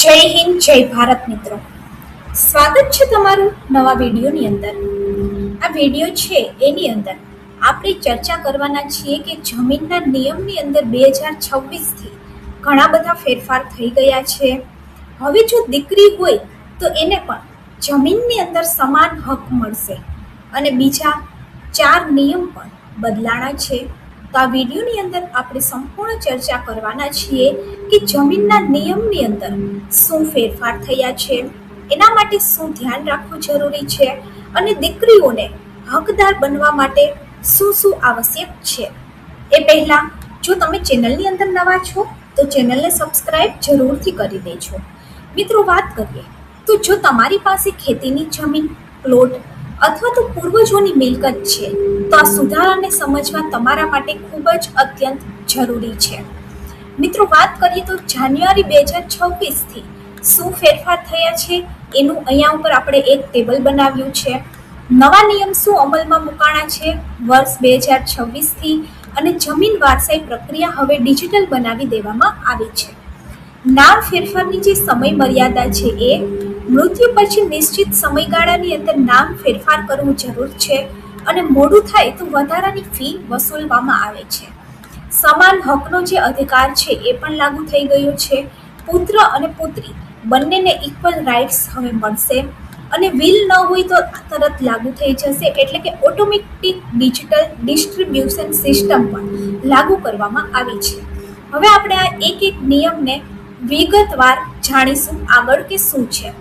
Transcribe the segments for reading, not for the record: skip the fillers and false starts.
જય હિન્દ, જય ભારત મિત્રો. સ્વાગત છે તમારું નવા વિડીયોની અંદર. આ વિડીયો છે એની અંદર આપણે ચર્ચા કરવાના છીએ કે જમીનના નિયમની અંદર 2026થી ઘણા બધા ફેરફાર થઈ ગયા છે. હવે જો દીકરી હોય તો એને પણ જમીનની અંદર સમાન હક મળશે અને બીજા 4 નિયમ પણ બદલાણા છે. તો આ વિડીયોની અંદર આપણે સંપૂર્ણ ચર્ચા કરવાના છીએ કે જમીનના નિયમની અંદર શું ફેરફાર થયા છે, એના માટે શું ધ્યાન રાખવું જરૂરી છે અને દીકરીઓને હકદાર બનવા માટે શું શું આવશ્યક છે. એ પહેલાં જો તમે ચેનલની અંદર નવા છો તો ચેનલને સબસ્ક્રાઈબ જરૂરથી કરી દેજો. મિત્રો, વાત કરીએ તો જો તમારી પાસે ખેતીની જમીન, પ્લોટ અથવા તો પૂર્વજોની મિલકત છે તો આ સુધારાને સમજવા તમારા માટે ખૂબ જ અત્યંત જરૂરી છે. મિત્રો, વાત કરીએ તો જાન્યુઆરી 2026થી શું ફેરફાર થયા છે એનું અહીંયા ઉપર આપણે એક ટેબલ બનાવ્યું છે. નવા નિયમ શું અમલમાં મુકાણા છે વર્ષ 2026થી અને જમીન વારસાઈ પ્રક્રિયા હવે ડિજિટલ બનાવી દેવામાં આવી છે. નામ ફેરફારની જે સમય મર્યાદા છે એ મૃત્યુ પછી નિશ્ચિત સમયગાળાની અંદર નામ ફેરફાર કરવું જરૂર છે અને મોડું થાય તો વધારાની ફી વસૂલવામાં આવે છે. સમાન હકનો જે અધિકાર છે એ પણ લાગુ થઈ ગયો છે. પુત્ર અને પુત્રી બંનેને ઇક્વલ રાઇટ્સ હવે મળશે અને વિલ ન હોય તો તરત લાગુ થઈ જશે, એટલે કે ઓટોમેટિક ડિજિટલ ડિસ્ટ્રીબ્યુશન સિસ્ટમ પણ લાગુ કરવામાં આવી છે. હવે આપણે આ એક નિયમને વિગતવાર જાણીશું આગળ કે શું છે.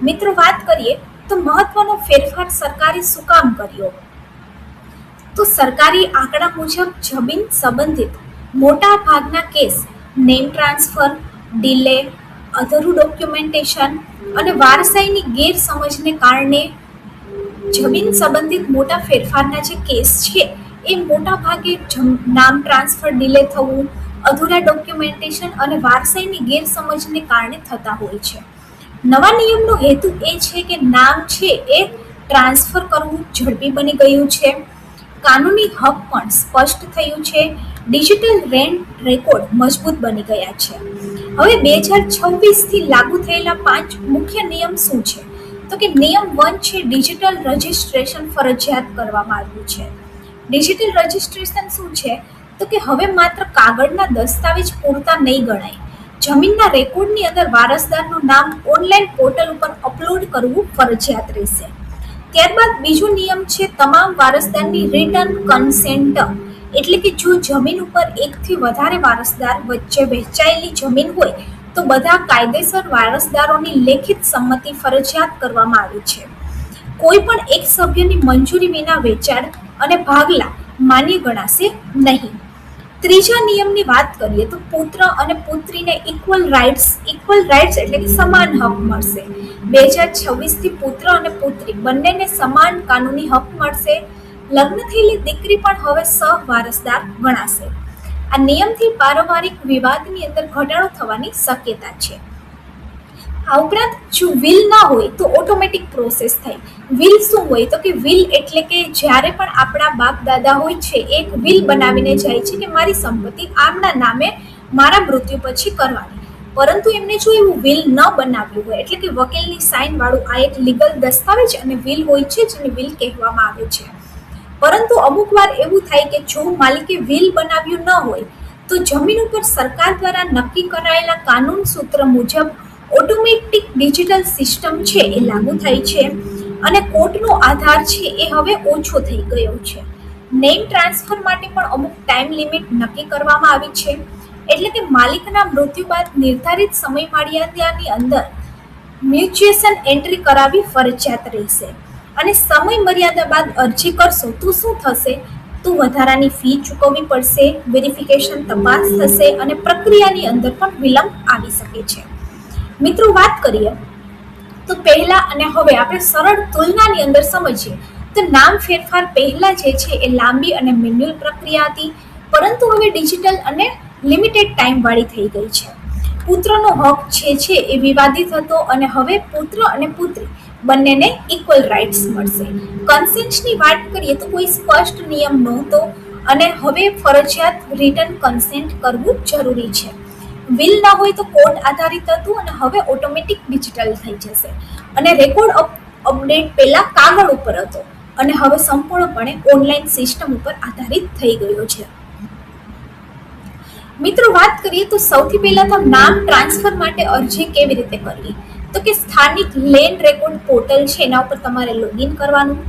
મિત્રો, વાત કરીએ તો મહત્વનો ફેરફાર સરકારે શું કામ કર્યો, તો સરકારી આંકડા મુજબ જમીન સંબંધિત મોટા ભાગના કેસ નેમ ટ્રાન્સફર, ડિલે, અધૂરું ડોક્યુમેન્ટેશન અને વારસાઈની ગેરસમજને કારણે જમીન સંબંધિત મોટા ફેરફારના જે કેસ છે એ મોટા ભાગે નામ ટ્રાન્સફર ડિલે થવું, અધૂરા ડોક્યુમેન્ટેશન અને વારસાઈની ગેરસમજને કારણે થતા હોય છે. નવા નિયમનો હેતુ એ છે કે નામ છે એ ટ્રાન્સફર કરવું ઝડપી બની ગયું છે, કાનૂની હક પણ સ્પષ્ટ થયું છે, ડિજિટલ લેન્ડ રેકોર્ડ મજબૂત બની ગયા છે. હવે 2026થી લાગુ થયેલા 5 મુખ્ય નિયમ શું છે, તો કે નિયમ 1 છે ડિજિટલ રજિસ્ટ્રેશન ફરજિયાત કરવામાં આવ્યું છે. ડિજિટલ રજિસ્ટ્રેશન શું છે, તો કે હવે માત્ર કાગળના દસ્તાવેજ પૂરતા નહીં ગણાય. જમીનના રેકોર્ડની અંદર વારસદારનું નામ ઓનલાઈન પોર્ટલ ઉપર અપલોડ કરવું ફરજિયાત રહેશે. ત્યારબાદ બીજો નિયમ છે તમામ વારસદારની રિટર્ન કન્સેન્ટ, એટલે કે જો જમીન ઉપર 1 થી વધારે વારસદાર વચ્ચે વહેંચાયેલી જમીન હોય તો બધા કાયદેસર વારસદારોની લેખિત સંમતિ ફરજિયાત કરવામાં આવી છે. કોઈ પણ એક સભ્યની મંજૂરી વિના વેચાણ અને ભાગલા માન્ય ગણાશે નહીં. ત્રીજા નિયમની વાત કરીએ તો પુત્ર અને પુત્રીને ઇક્વલ રાઇટ્સ એટલે કે સમાન હક મળશે. 2026થી પુત્ર અને પુત્રી બંનેને સમાન કાનૂની હક મળશે. લગ્ન થયેલી દીકરી પણ હવે સહવારસદાર ગણાશે. આ નિયમથી પારિવારિક વિવાદની અંદર ઘટાડો થવાની શક્યતા છે. આ ઉપરાંત જો વિલ ના હોય તો ઓટોમેટિક પ્રોસેસ થાય. વિલ શું હોય, તો કે વિલ એટલે કે જ્યારે પણ આપણા બાપ દાદા હોય છે એક વિલ બનાવીને જાય છે કે મારી સંપત્તિ આમના નામે મારા મૃત્યુ પછી કરવાની, પરંતુ એમને જો એવું વિલ ન બનાવ્યું હોય, એટલે કે વકીલની સાઇન વાળું આ એક લીગલ દસ્તાવેજ અને વિલ હોય છે જેને વિલ કહેવામાં આવે છે. પરંતુ અમુક વાર એવું થાય કે જો માલિકે વિલ બનાવ્યું ન હોય તો જમીન ઉપર સરકાર દ્વારા નક્કી કરાયેલા કાનૂન સૂત્ર મુજબ ઓટોમેટિક ડિજિટલ સિસ્ટમ છે એ લાગુ થાય છે અને કોર્ટનો આધાર છે એ હવે ઓછો થઈ ગયો છે. નેમ ટ્રાન્સફર માટે પણ અમુક ટાઈમ લિમિટ નક્કી કરવામાં આવી છે, એટલે કે માલિકના મૃત્યુ બાદ નિર્ધારિત સમય મર્યાદાની અંદર મ્યુચ્યુએશન એન્ટ્રી કરાવવી ફરજિયાત રહેશે અને સમય મર્યાદા બાદ અરજી કરશો તો શું થશે, તો વધારાની ફી ચૂકવવી પડશે, વેરિફિકેશન તપાસ થશે અને પ્રક્રિયાની અંદર પણ વિલંબ આવી શકે છે. મિત્રો, વાત કરીએ તો પહેલા અને હવે આપણે સરળ તુલનાની અંદર સમજીએ તો નામ ફેરફાર પહેલા જે છે એ લાંબી અને મેન્યુઅલ પ્રક્રિયા હતી, પરંતુ હવે ડિજિટલ અને લિમિટેડ ટાઈમ વાળી થઈ ગઈ છે. પુત્રનો હક છે એ વિવાદિત હતો અને હવે પુત્ર અને પુત્રી બંનેને ઇક્વલ રાઇટ્સ મળશે. કન્સેન્ટની વાત કરીએ તો કોઈ સ્પષ્ટ નિયમ નહોતો અને હવે ફરજિયાત રિટર્ન કન્સેન્ટ કરવું જરૂરી છે. વિલ ના હોય તો કોર્ટ આધારિત હતું અને હવે ઓટોમેટિક ડિજિટલ થઈ જશે. અને રેકોર્ડ અપડેટ પહેલા કાગળ ઉપર હતો અને હવે સંપૂર્ણપણે ઓનલાઈન સિસ્ટમ ઉપર આધારિત થઈ ગયો છે. મિત્રો વાત કરીએ તો સૌથી પહેલા તો નામ ટ્રાન્સફર માટે અરજી કેવી રીતે કરવી, તો કે સ્થાનિક લેન્ડ રેકોર્ડ પોર્ટલ છે એના ઉપર તમારે લોગિન કરવાનું.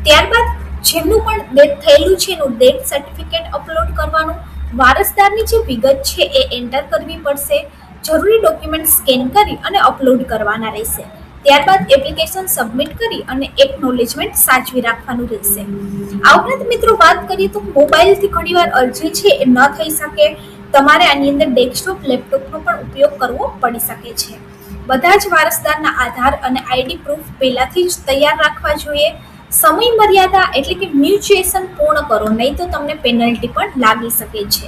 ત્યારબાદ જેમનું પણ ડેથ થયેલું છે એનું ડેથ સર્ટિફિકેટ અપલોડ કરવાનું. વારસદારની જે વિગત છે એ એન્ટર કરવી પડશે. જરૂરી ડોક્યુમેન્ટ સ્કેન કરી અને અપલોડ કરવાના રહેશે. ત્યારબાદ એપ્લિકેશન સબમિટ કરી અને એકનોલેજમેન્ટ સાચવી રાખવાનું રહેશે. આ ઉપરાંત મિત્રો વાત કરીએ તો મોબાઈલથી ઘણીવાર અરજી છે એ ન થઈ શકે. તમારે આની અંદર ડેસ્કટોપ લેપટોપનો પણ ઉપયોગ કરવો પડી શકે છે. બધા જ વારસદારના આધાર અને આઈડી પ્રૂફ પહેલાથી જ તૈયાર રાખવા જોઈએ. સમય મર્યાદા એટલે કે મ્યુચ્યુએશન પૂર્ણ કરો, નહીં તો તમને પેનલ્ટી પણ લાગી શકે છે.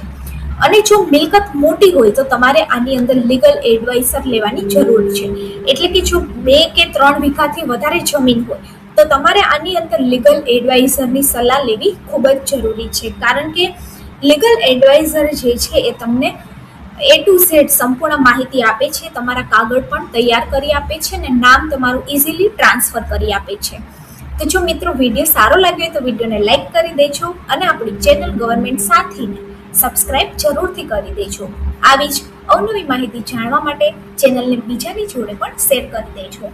અને જો મિલકત મોટી હોય તો તમારે આની અંદર લીગલ એડવાઇઝર લેવાની જરૂર છે. એટલે કે જો 2 કે 3 વીઘાથી વધારે જમીન હોય તો તમારે આની અંદર લીગલ એડવાઇઝરની સલાહ લેવી ખૂબ જ જરૂરી છે. કારણ કે લીગલ એડવાઇઝર જે છે એ તમને A to Z સંપૂર્ણ માહિતી આપે છે, તમારા કાગળ પણ તૈયાર કરી આપે છે અને નામ તમારું ઇઝીલી ટ્રાન્સફર કરી આપે છે. તો જો મિત્રો વિડીયો સારો લાગ્યો તો વિડીયોને લાઈક કરી દેજો અને આપણી ચેનલ ગવર્મેન્ટ સાથીને સબસ્ક્રાઇબ જરૂરથી કરી દેજો. આવી જ અવનવી માહિતી જાણવા માટે ચેનલને બીજાની જોડે પણ શેર કરી દેજો.